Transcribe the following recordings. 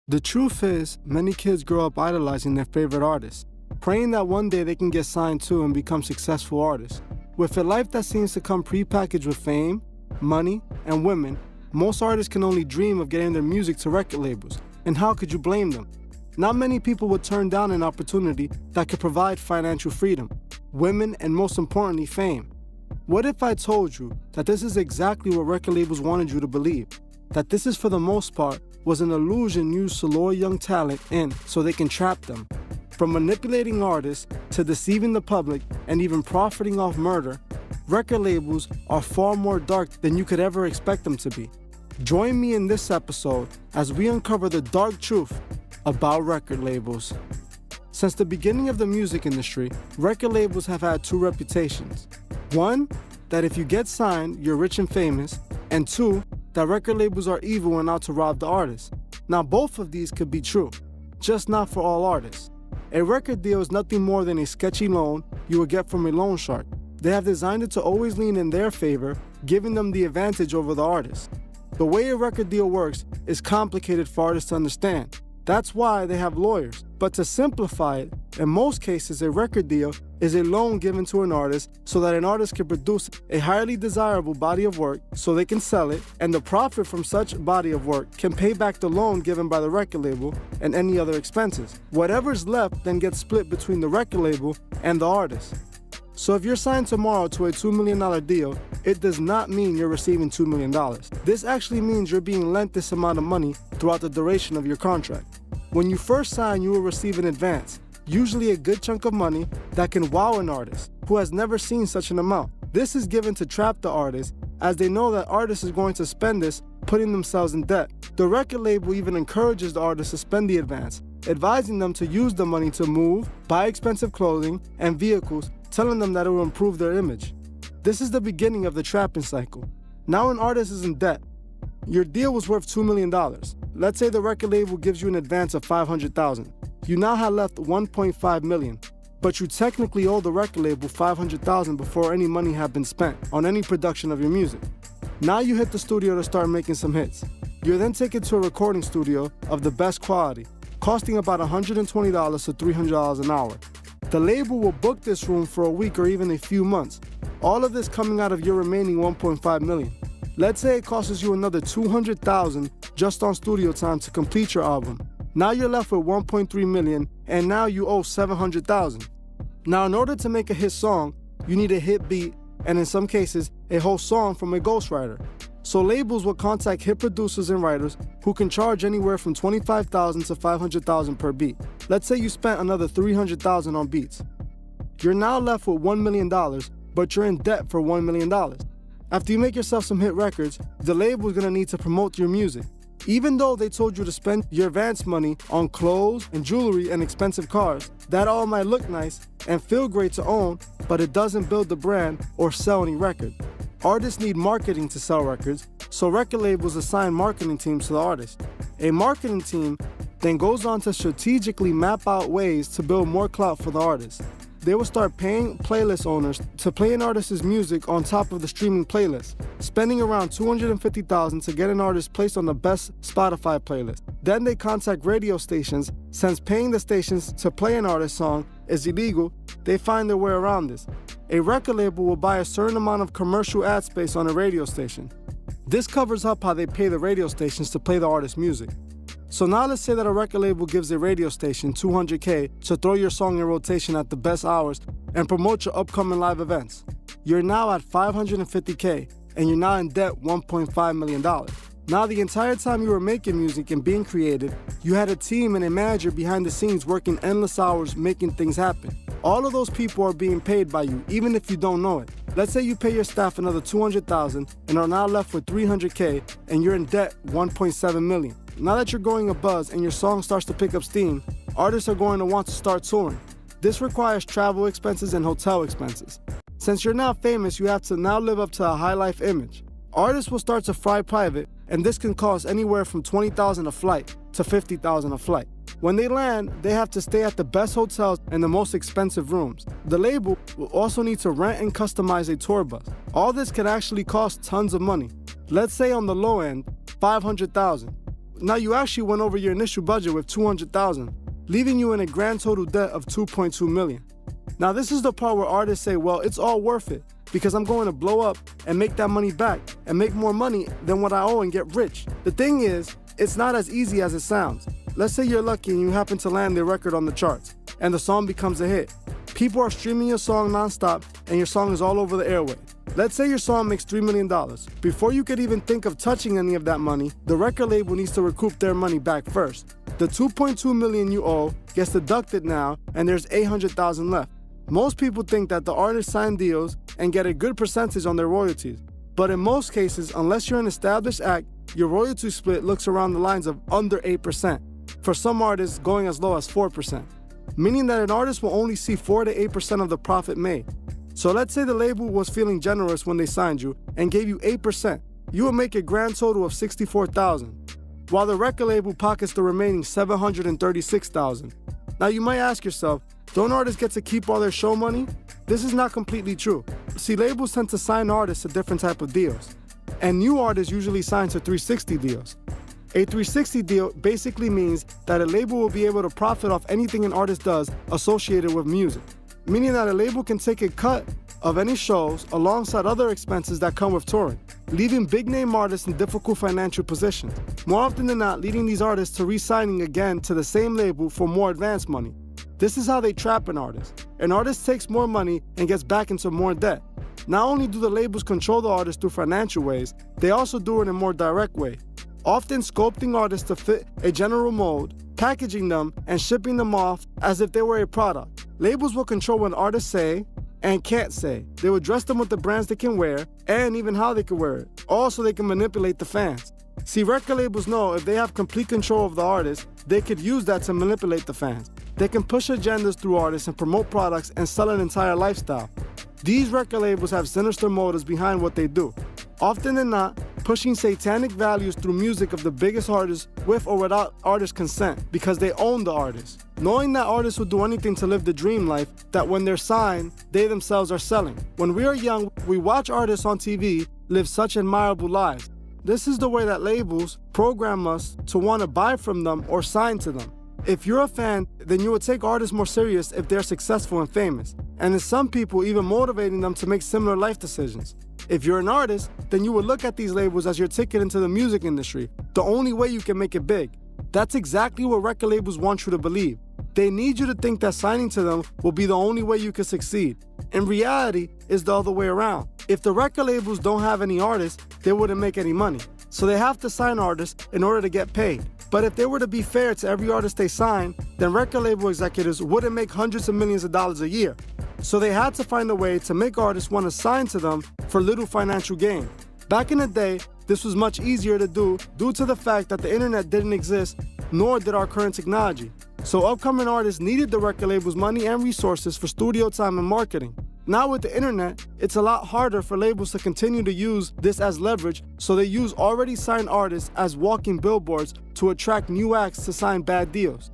The truth is, many kids grow up idolizing their favorite artists, praying that one day they can get signed to and become successful artists. With a life that seems to come prepackaged with fame, money, and women, most artists can only dream of getting their music to record labels, and how could you blame them? Not many people would turn down an opportunity that could provide financial freedom, women, and most importantly, fame. What if I told you that this is exactly what record labels wanted you to believe? That this is, for the most part, was an illusion used to lure young talent in so they can trap them. From manipulating artists to deceiving the public and even profiting off murder, record labels are far more dark than you could ever expect them to be. Join me in this episode as we uncover the dark truth about record labels. Since the beginning of the music industry, record labels have had two reputations. One, that if you get signed, you're rich and famous, and two, that record labels are evil and out to rob the artist. Now, both of these could be true, just not for all artists. A record deal is nothing more than a sketchy loan you would get from a loan shark. They have designed it to always lean in their favor, giving them the advantage over the artist. The way a record deal works is complicated for artists to understand. That's why they have lawyers. But to simplify it, in most cases, a record deal is a loan given to an artist so that an artist can produce a highly desirable body of work so they can sell it, and the profit from such body of work can pay back the loan given by the record label and any other expenses. Whatever's left then gets split between the record label and the artist. So if you're signed tomorrow to a $2 million deal, it does not mean you're receiving $2 million. This actually means you're being lent this amount of money throughout the duration of your contract. When you first sign, you will receive an advance, usually a good chunk of money that can wow an artist who has never seen such an amount. This is given to trap the artist, as they know that artist is going to spend this, putting themselves in debt. The record label even encourages the artist to spend the advance, advising them to use the money to move, buy expensive clothing and vehicles, telling them that it will improve their image. This is the beginning of the trapping cycle. Now an artist is in debt. Your deal was worth $2 million. Let's say the record label gives you an advance of $500,000. You now have left $1.5 million, but you technically owe the record label $500,000 before any money had been spent on any production of your music. Now you hit the studio to start making some hits. You're then taken to a recording studio of the best quality, costing about $120 to $300 an hour. The label will book this room for a week or even a few months, all of this coming out of your remaining $1.5 million. Let's say it costs you another $200,000 just on studio time to complete your album. Now you're left with $1.3 million, and now you owe $700,000. Now, in order to make a hit song, you need a hit beat, and in some cases, a whole song from a ghostwriter. So labels will contact hit producers and writers who can charge anywhere from $25,000 to $500,000 per beat. Let's say you spent another $300,000 on beats. You're now left with $1 million, but you're in debt for $1 million. After you make yourself some hit records, the label is going to need to promote your music. Even though they told you to spend your advance money on clothes and jewelry and expensive cars, that all might look nice and feel great to own, but it doesn't build the brand or sell any record. Artists need marketing to sell records, so record labels assign marketing teams to the artist. A marketing team then goes on to strategically map out ways to build more clout for the artist. They will start paying playlist owners to play an artist's music on top of the streaming playlist, spending around $250,000 to get an artist placed on the best Spotify playlist. Then they contact radio stations. Since paying the stations to play an artist's song is illegal, they find their way around this. A record label will buy a certain amount of commercial ad space on a radio station. This covers up how they pay the radio stations to play the artist's music. So now let's say that a record label gives a radio station $200K to throw your song in rotation at the best hours and promote your upcoming live events. You're now at $550K, and you're now in debt $1.5 million. Now, the entire time you were making music and being creative, you had a team and a manager behind the scenes working endless hours making things happen. All of those people are being paid by you, even if you don't know it. Let's say you pay your staff another $200,000 and are now left with $300K, and you're in debt $1.7 million. Now that you're going abuzz and your song starts to pick up steam, artists are going to want to start touring. This requires travel expenses and hotel expenses. Since you're now famous, you have to now live up to a high life image. Artists will start to fly private, and this can cost anywhere from $20,000 a flight to $50,000 a flight. When they land, they have to stay at the best hotels and the most expensive rooms. The label will also need to rent and customize a tour bus. All this can actually cost tons of money. Let's say on the low end, $500,000. now you actually went over your initial budget with $200,000, leaving you in a grand total debt of $2.2 million. Now this is the part where artists say, well, it's all worth it because I'm going to blow up and make that money back and make more money than what I owe and get rich. The thing is, it's not as easy as it sounds. Let's say you're lucky and you happen to land the record on the charts and the song becomes a hit. People are streaming your song nonstop and your song is all over the airway. Let's say your song makes $3 million. Before you could even think of touching any of that money, the record label needs to recoup their money back first. The $2.2 million you owe gets deducted now and there's $800,000 left. Most people think that the artists sign deals and get a good percentage on their royalties. But in most cases, unless you're an established act, your royalty split looks around the lines of under 8%. For some artists, going as low as 4%. Meaning that an artist will only see 4 to 8% of the profit made. So let's say the label was feeling generous when they signed you and gave you 8%. You would make a grand total of $64,000, while the record label pockets the remaining $736,000. Now you might ask yourself, don't artists get to keep all their show money? This is not completely true. See, labels tend to sign artists to different type of deals. And new artists usually sign to 360 deals. A 360 deal basically means that a label will be able to profit off anything an artist does associated with music, meaning that a label can take a cut of any shows alongside other expenses that come with touring, leaving big-name artists in difficult financial positions, more often than not leading these artists to re-signing again to the same label for more advance money. This is how they trap an artist. An artist takes more money and gets back into more debt. Not only do the labels control the artist through financial ways, they also do it in a more direct way, often sculpting artists to fit a general mold, packaging them, and shipping them off as if they were a product. Labels will control what artists say and can't say. They will dress them with the brands they can wear and even how they can wear it, all so they can manipulate the fans. See, record labels know if they have complete control of the artist, they could use that to manipulate the fans. They can push agendas through artists and promote products and sell an entire lifestyle. These record labels have sinister motives behind what they do. Often than not, pushing satanic values through music of the biggest artists with or without artist consent because they own the artist. Knowing that artists will do anything to live the dream life that when they're signed, they themselves are selling. When we are young, we watch artists on TV live such admirable lives. This is the way that labels program us to want to buy from them or sign to them. If you're a fan, then you would take artists more serious if they're successful and famous, and in some people even motivating them to make similar life decisions. If you're an artist, then you would look at these labels as your ticket into the music industry, the only way you can make it big. That's exactly what record labels want you to believe. They need you to think that signing to them will be the only way you can succeed. In reality, it's the other way around. If the record labels don't have any artists, they wouldn't make any money. So they have to sign artists in order to get paid. But if they were to be fair to every artist they sign, then record label executives wouldn't make hundreds of millions of dollars a year. So they had to find a way to make artists want to sign to them for little financial gain. Back in the day, this was much easier to do due to the fact that the internet didn't exist, nor did our current technology. So upcoming artists needed the record label's money and resources for studio time and marketing. Now with the internet, it's a lot harder for labels to continue to use this as leverage, so they use already signed artists as walking billboards to attract new acts to sign bad deals.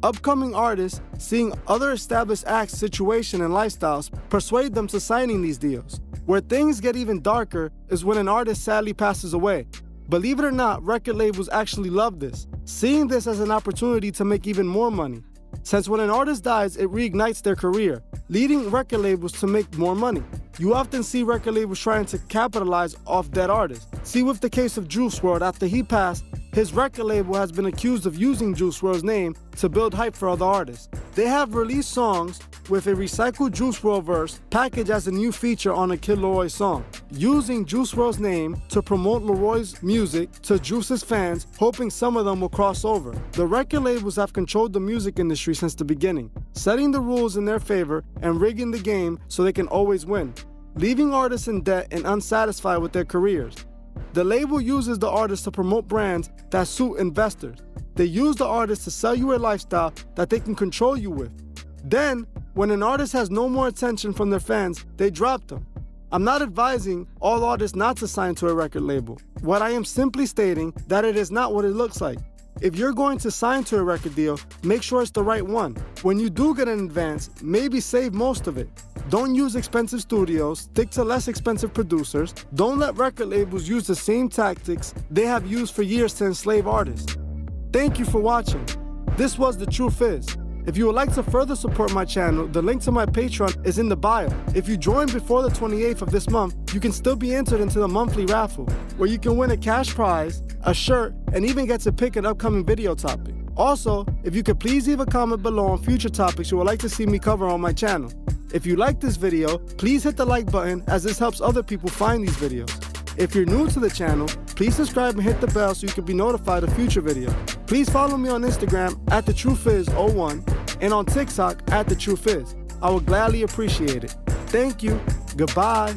Upcoming artists, seeing other established acts' situation and lifestyles, persuade them to signing these deals. Where things get even darker is when an artist sadly passes away. Believe it or not, record labels actually love this, seeing this as an opportunity to make even more money. Since when an artist dies, it reignites their career, leading record labels to make more money. You often see record labels trying to capitalize off dead artists. See, with the case of Juice WRLD, after he passed, his record label has been accused of using Juice WRLD's name to build hype for other artists. They have released songs with a recycled Juice WRLD verse packaged as a new feature on a Kid Laroi song, using Juice WRLD's name to promote Laroi's music to Juice's fans, hoping some of them will cross over. The record labels have controlled the music industry since the beginning, setting the rules in their favor and rigging the game so they can always win, leaving artists in debt and unsatisfied with their careers. The label uses the artist to promote brands that suit investors. They use the artist to sell you a lifestyle that they can control you with. Then, when an artist has no more attention from their fans, they drop them. I'm not advising all artists not to sign to a record label. What I am simply stating that it is not what it looks like. If you're going to sign to a record deal, make sure it's the right one. When you do get an advance, maybe save most of it. Don't use expensive studios, stick to less expensive producers. Don't let record labels use the same tactics they have used for years to enslave artists. Thank you for watching. This was The True Fizz. If you would like to further support my channel, the link to my Patreon is in the bio. If you join before the 28th of this month, you can still be entered into the monthly raffle, where you can win a cash prize, a shirt, and even get to pick an upcoming video topic. Also, if you could please leave a comment below on future topics you would like to see me cover on my channel. If you like this video, please hit the like button, as this helps other people find these videos. If you're new to the channel, please subscribe and hit the bell so you can be notified of future videos. Please follow me on Instagram at TheTrueFizz01 and on TikTok at TheTrueFizz. I would gladly appreciate it. Thank you. Goodbye.